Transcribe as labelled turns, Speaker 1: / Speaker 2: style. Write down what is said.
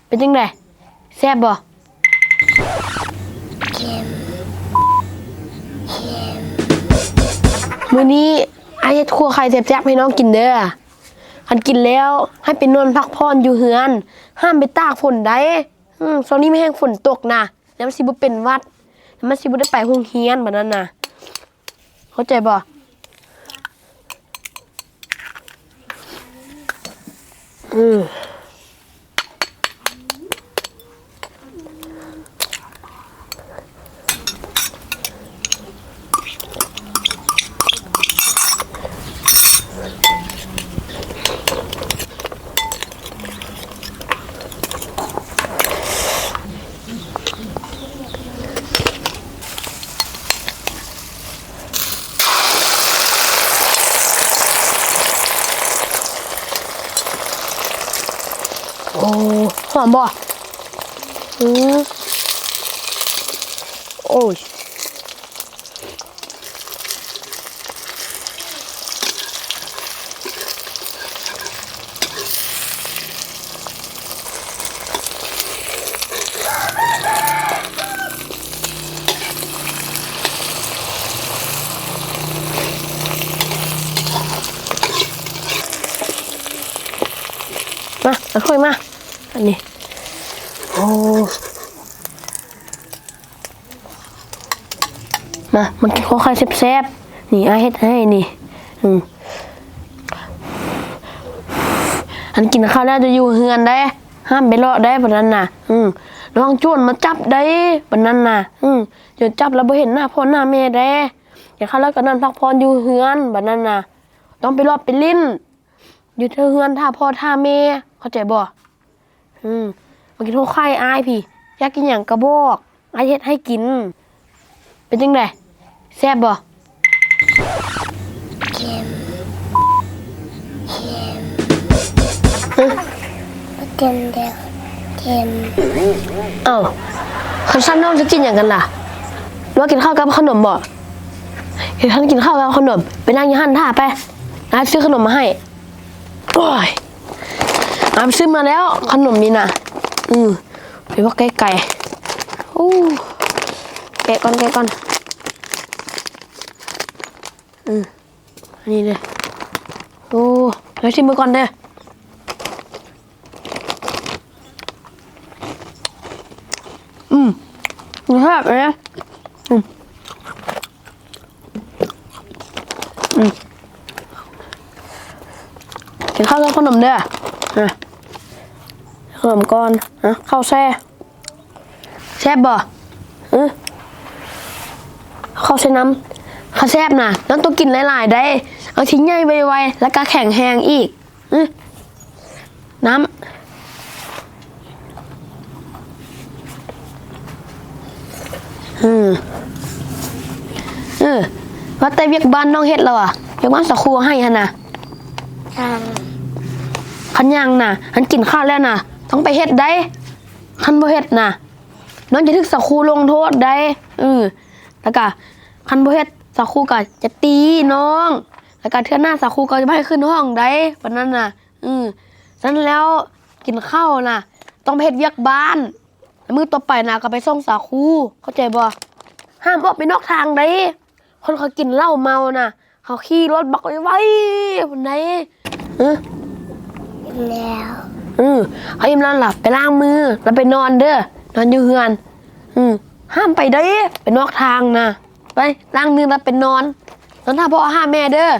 Speaker 1: เป็นจังไดแซ่บบ่มื้อนี้อาเฮ็ดครัวไข่แซ่บๆให้น้องกินเด้อคันกินแล้วให้ไปนอนพักผ่อนอยู่เฮือนห้ามไปตากฝนได้ช่วงนี้ไม่แห้งฝนตกนะแล้วมันสิบ่เป็นหวัดแล้วมันสิบ่ได้ไปโรงเรียนบัดนั้นน่ะเข้าใจบ่โอ้หอมบ่โอ้ยมาเอาถ้วยมาอันนี้โอ้มากินข้าวไข่แซ่บๆนี่อาเฮ็ดให้นี่อันกินข้าวแล้วจะอยู่เฮือนได้ห้ามไปเลาะได้แบบนั้นน่ะระวังโจรมาจับได้แบบนั้นน่ะเดี๋ยวจับแล้วบ่เห็นหน้าพ่อหน้าแม่ได้เดี๋ยวข้าวแล้วก็นอนพักผ่อนอยู่เฮือนแบบนั้นน่ะต้องไปเลาะไปลิ้นอยู่เธอเฮือนท่าพ่อท่าแม่เข้าใจบ่มากินข้าวไข่อายพี่อยากกินหยังกระบอกอายเฮ็ดให้กินเป็นจังไดแซ่บบ่เค็มเค็มเด้อเค็มเอ้าคันซั่นน้องจะกินหยังกันล่ะหรือว่ากินข้าวกับขนมบ่เห็นท่านกินข้าวกับขนมไปนั่งอยู่หั่นท่าไปน้าซื้อขนมมาให้โอ้ยน้าซื้อมาแล้วขนมนี่น่ะไปว่าไก่แกะก่อนอันนี้เลยโอ้เดี๋ยวชิมมือก่อนเด้อมันแซ่บเลยนะกินข้าวกับขนมเด้อขนมก้อนข้าวแซ่บบ่ข้าวใส่น้ำข้าวแซ่บน่ะน้องต้องกินหลายๆได้เอาทิ้งใหญ่ไวๆแล้วก็แข็งแห้งอีกน้ำว่าแต่เวียกบ้านน้องเฮ็ดแล้วอ่ะเวียกบ้านสักครูให้ฮะนะขันยังน่ะขันกินข้าวแล้วน่ะต้องไปเฮ็ดได้ขันบ่เฮ็ดน่ะน้องจะถึกสักครูลงโทษได้แล้วก็ขันบ่เฮ็ดสักครูก็จะตีน้องแล้วก็เทื่อหน้าสักครูก็จะไม่ให้ขึ้นห้องได้แบบนั้นน่ะฉะนั้นแล้วกินข้าวน่ะต้องไปเฮ็ดเวียกบ้านมื้อต่อไปน่ะก็ไปส่งสักครูเข้าใจบ่ห้ามออกไปนอกทางได้คนเขากินเหล้าเมาน่ะเขาขี่รถบักไว้คนไหนแล้วเขาอิ่มนอนหลับไปล้างมือแล้วไปนอนเด้อนอนอยู่เฮือนห้ามไปได้ไปนอกทางนะไปล้างมือแล้วไปนอนท่าพ่อห้าแม่เด้อ